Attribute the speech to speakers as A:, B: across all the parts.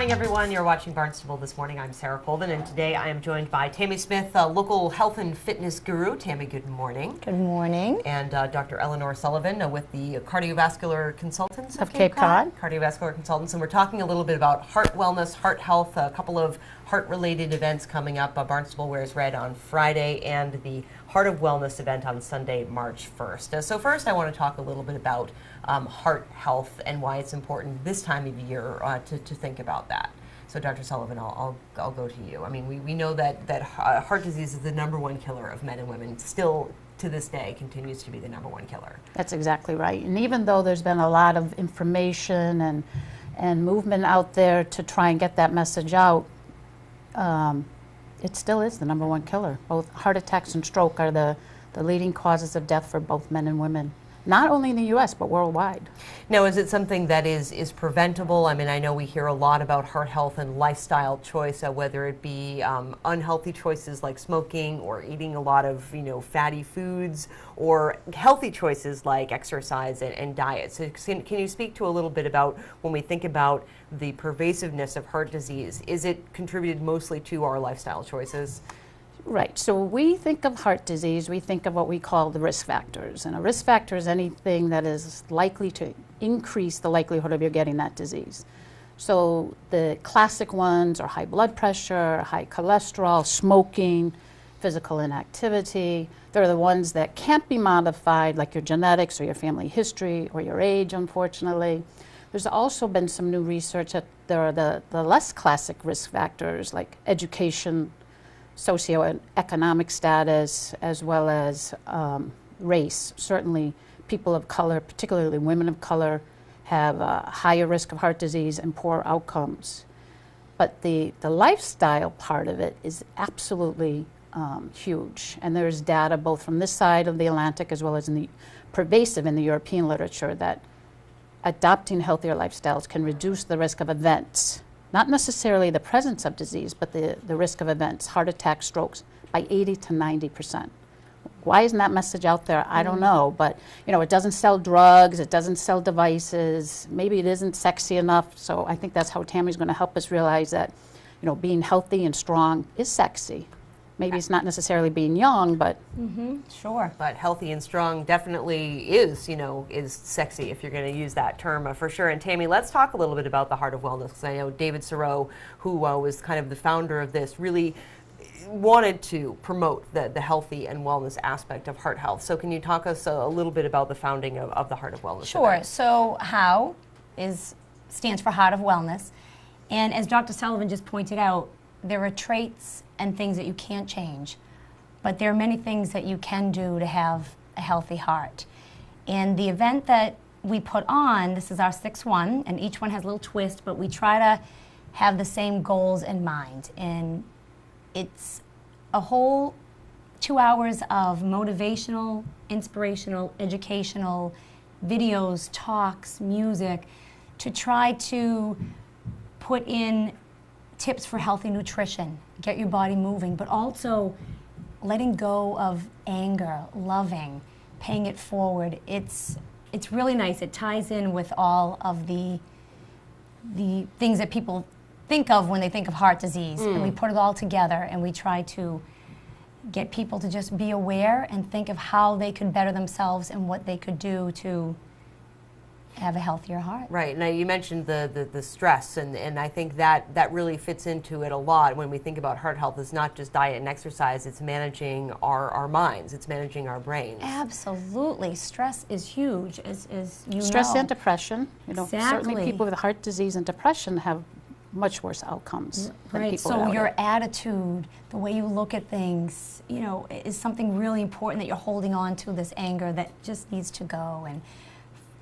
A: morning, everyone. You're watching Barnstable This Morning. I'm Sarah Colvin, and today I am joined by Tammy Smith, a local health and fitness guru. Tammy, good morning.
B: Good morning.
A: And Dr. Eleanor Sullivan with the Cardiovascular Consultants
B: of Cape Cod.
A: Cardiovascular Consultants, and we're talking a little bit about heart wellness, heart health, a couple of heart-related events coming up. Barnstable Wears Red on Friday, and the Heart of Wellness event on Sunday, March 1st. So first, I want to talk a little bit about heart health and why it's important this time of year to think about that. So Dr. Sullivan, I'll go to you. I mean, we know that heart disease is the #1 killer of men and women. Still, to this day, continues to be the #1 killer.
B: That's exactly right. And even though there's been a lot of information and movement out there to try and get that message out, it still is the #1 killer. Both heart attacks and stroke are the leading causes of death for both men and women, not only in the U.S., but worldwide.
A: Now, is it something that is preventable? I mean, I know we hear a lot about heart health and lifestyle choice, whether it be unhealthy choices like smoking or eating a lot of, fatty foods, or healthy choices like exercise and diet. So can you speak to a little bit about when we think about the pervasiveness of heart disease, is it contributed mostly to our lifestyle choices?
B: Right. So when we think of heart disease, we think of what we call the risk factors. And a risk factor is anything that is likely to increase the likelihood of you getting that disease. So the classic ones are high blood pressure, high cholesterol, smoking, physical inactivity. They're the ones that can't be modified, like your genetics or your family history or your age, unfortunately. There's also been some new research that there are the less classic risk factors like education, socioeconomic status, as well as race. Certainly people of color, particularly women of color, have a higher risk of heart disease and poor outcomes. But the lifestyle part of it is absolutely huge. And there's data both from this side of the Atlantic as well as pervasive in the European literature that adopting healthier lifestyles can reduce the risk of events, not necessarily the presence of disease, but the risk of events, heart attacks, strokes, by 80 to 90%. Why isn't that message out there? I don't know, but it doesn't sell drugs, it doesn't sell devices, maybe it isn't sexy enough, so I think that's how Tammy's going to help us realize that, being healthy and strong is sexy. Maybe it's not necessarily being young, but
A: sure. But healthy and strong definitely is sexy, if you're going to use that term for sure. And Tammy, let's talk a little bit about the Heart of Wellness, because I know David Serow, who was kind of the founder of this, really wanted to promote the healthy and wellness aspect of heart health. So can you talk us a little bit about the founding of the Heart of Wellness?
C: Sure.
A: event?
C: So HOW stands for Heart of Wellness. And as Dr. Sullivan just pointed out, there are traits and things that you can't change, but there are many things that you can do to have a healthy heart. And the event that we put on, this is our 6th one, and each one has a little twist, but we try to have the same goals in mind. And it's a whole 2 hours of motivational, inspirational, educational videos, talks, music, to try to put in tips for healthy nutrition, get your body moving, but also letting go of anger, loving, paying it forward. It's really nice. It ties in with all of the things that people think of when they think of heart disease. And we put it all together, and we try to get people to just be aware and think of how they could better themselves and what they could do to have a healthier heart.
A: Right. Now, you mentioned the stress, and I think that really fits into it a lot when we think about heart health. It's not just diet and exercise, it's managing our minds, it's managing our brains.
C: Absolutely. Stress is huge, as you know.
B: Stress and depression.
C: Exactly.
B: Certainly people with heart disease and depression have much worse outcomes than
C: Right.
B: people
C: So
B: without
C: your
B: it.
C: attitude, the way you look at things, is something really important, that you're holding on to this anger that just needs to go, and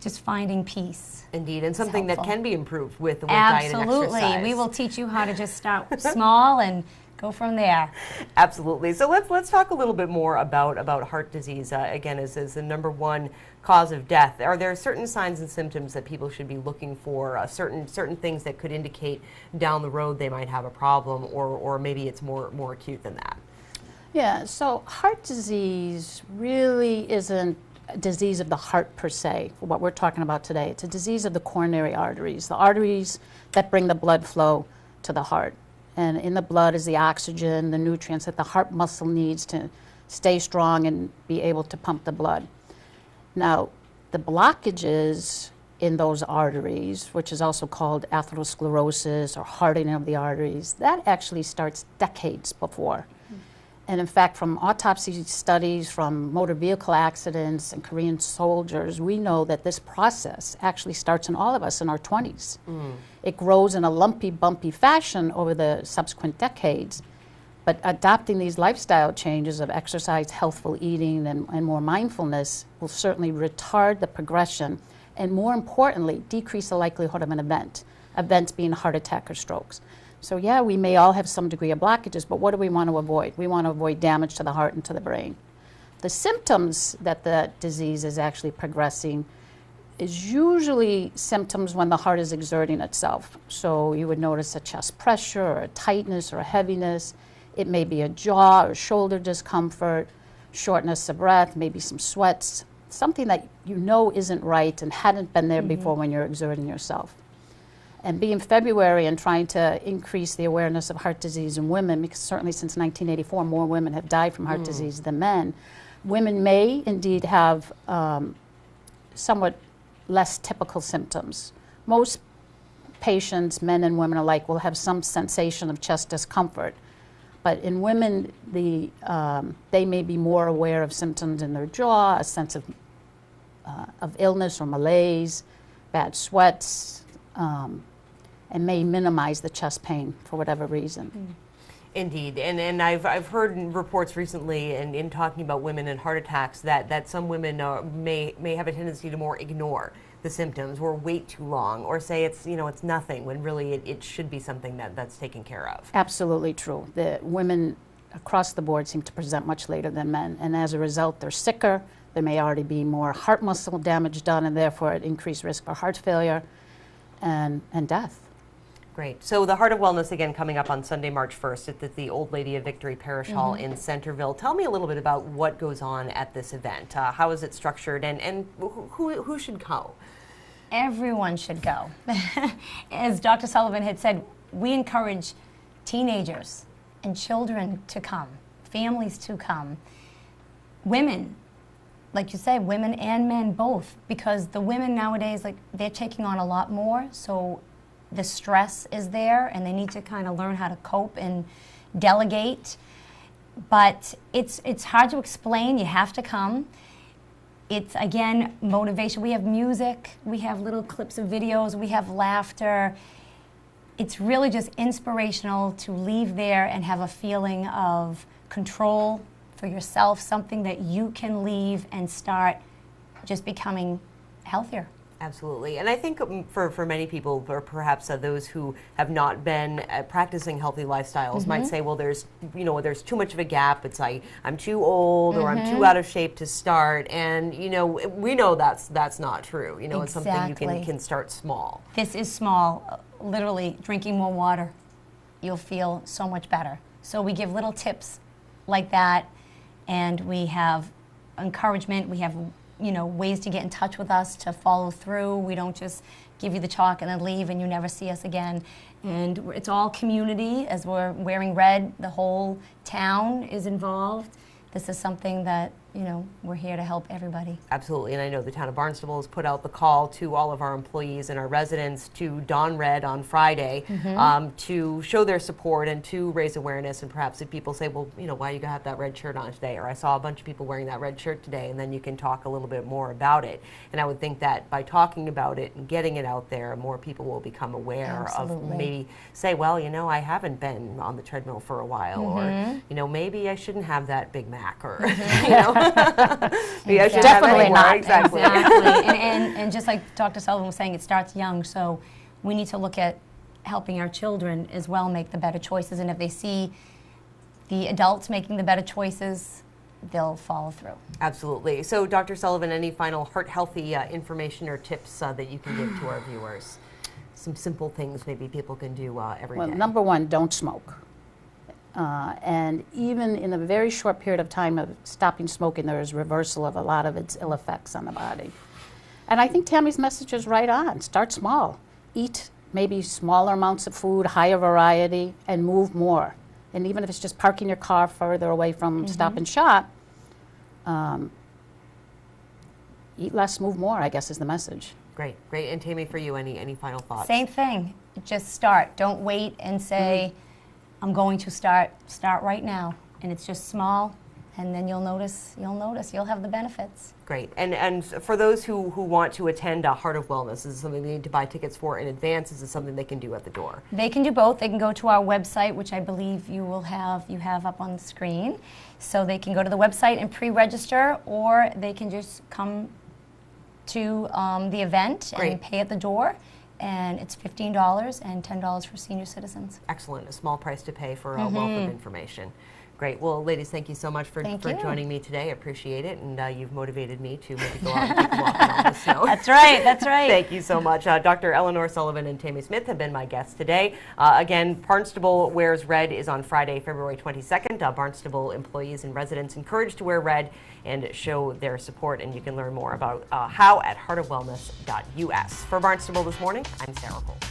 C: just finding peace.
A: Indeed, and something that can be improved with diet and exercise.
C: Absolutely. We will teach you how to just start small and go from there.
A: Absolutely. So let's talk a little bit more about heart disease. Again, as the #1 cause of death. Are there certain signs and symptoms that people should be looking for? Certain things that could indicate down the road they might have a problem, or maybe it's more acute than that?
B: Yeah. So heart disease really isn't a disease of the heart per se, for what we're talking about today. It's a disease of the coronary arteries, the arteries that bring the blood flow to the heart. And in the blood is the oxygen, the nutrients that the heart muscle needs to stay strong and be able to pump the blood. Now, the blockages in those arteries, which is also called atherosclerosis or hardening of the arteries, that actually starts decades before. And in fact, from autopsy studies, from motor vehicle accidents and Korean soldiers, we know that this process actually starts in all of us in our 20s. It grows in a lumpy, bumpy fashion over the subsequent decades. But adopting these lifestyle changes of exercise, healthful eating, and more mindfulness will certainly retard the progression and, more importantly, decrease the likelihood of an event, events being heart attack or strokes. So yeah, we may all have some degree of blockages, but what do we want to avoid? We want to avoid damage to the heart and to the brain. The symptoms that the disease is actually progressing is usually symptoms when the heart is exerting itself. So you would notice a chest pressure or a tightness or a heaviness. It may be a jaw or shoulder discomfort, shortness of breath, maybe some sweats, something that you know isn't right and hadn't been there before when you're exerting yourself. And being February and trying to increase the awareness of heart disease in women, because certainly since 1984 more women have died from heart disease than men, women may indeed have somewhat less typical symptoms. Most patients, men and women alike, will have some sensation of chest discomfort. But in women, they may be more aware of symptoms in their jaw, a sense of illness or malaise, bad sweats, and may minimize the chest pain for whatever reason.
A: Indeed, and I've heard in reports recently in talking about women and heart attacks that some women may have a tendency to more ignore the symptoms or wait too long or say it's it's nothing when really it should be something that's taken care of.
B: Absolutely true. The women across the board seem to present much later than men, and as a result they're sicker. There may already be more heart muscle damage done, and therefore an increased risk for heart failure and death.
A: Great. So the Heart of Wellness again coming up on Sunday, March 1st at the Old Lady of Victory Parish Hall in Centerville. Tell me a little bit about what goes on at this event. How is it structured, and who should go?
C: Everyone should go. As Dr. Sullivan had said, we encourage teenagers and children to come, families to come, women, like you say, women and men both, because the women nowadays, they're taking on a lot more, so the stress is there and they need to kind of learn how to cope and delegate. But it's hard to explain. You have to come. It's, again, motivation. We have music. We have little clips of videos. We have laughter. It's really just inspirational to leave there and have a feeling of control for yourself, something that you can leave and start just becoming healthier.
A: Absolutely, and I think for many people, or perhaps those who have not been practicing healthy lifestyles, might say, well, there's too much of a gap. It's like I'm too old or I'm too out of shape to start, and we know that's not true. It's something you can start small.
C: This is small. Literally, drinking more water, you'll feel so much better. So we give little tips like that, and we have encouragement. We have ways to get in touch with us, to follow through. We don't just give you the chalk and then leave and you never see us again. And it's all community. As we're wearing red, the whole town is involved. This is something that, we're here to help everybody.
A: Absolutely, and I know the town of Barnstable has put out the call to all of our employees and our residents to don red on Friday to show their support and to raise awareness. And perhaps if people say, well, why you have that red shirt on today? Or I saw a bunch of people wearing that red shirt today, and then you can talk a little bit more about it. And I would think that by talking about it and getting it out there, more people will become aware of maybe say, well, I haven't been on the treadmill for a while, or, maybe I shouldn't have that Big Mac, or,
B: Definitely not.
A: Exactly.
C: And just like Dr. Sullivan was saying, it starts young, so we need to look at helping our children as well make the better choices, and if they see the adults making the better choices, they'll follow through.
A: Absolutely. So Dr. Sullivan, any final heart healthy information or tips that you can give to our viewers? Some simple things maybe people can do every day.
B: Well, number one, don't smoke. And even in a very short period of time of stopping smoking, there is reversal of a lot of its ill effects on the body. And I think Tammy's message is right on. Start small. Eat maybe smaller amounts of food, higher variety, and move more. And even if it's just parking your car further away from Stop and Shop, eat less, move more, I guess is the message.
A: Great, great. And Tammy, for you, any final thoughts?
C: Same thing. Just start. Don't wait and say, I'm going to start. Start right now. And it's just small, and then you'll notice, you'll have the benefits.
A: Great. And for those who want to attend Heart of Wellness, is this something they need to buy tickets for in advance? Is this something they can do at the door?
C: They can do both. They can go to our website, which I believe you have up on the screen. So they can go to the website and pre-register, or they can just come to the event and pay at the door. And it's $15 and $10 for senior citizens.
A: Excellent. A small price to pay for a wealth of information. Great. Well, ladies, thank you so much for joining me today. I appreciate it, and you've motivated me to maybe go out and take a walk around the snow.
C: That's right. That's right.
A: Thank you so much. Dr. Eleanor Sullivan and Tammy Smith have been my guests today. Again, Barnstable Wears Red is on Friday, February 22nd. Barnstable employees and residents encouraged to wear red and show their support, and you can learn more about how at heartofwellness.us. For Barnstable This Morning, I'm Sarah Colvin.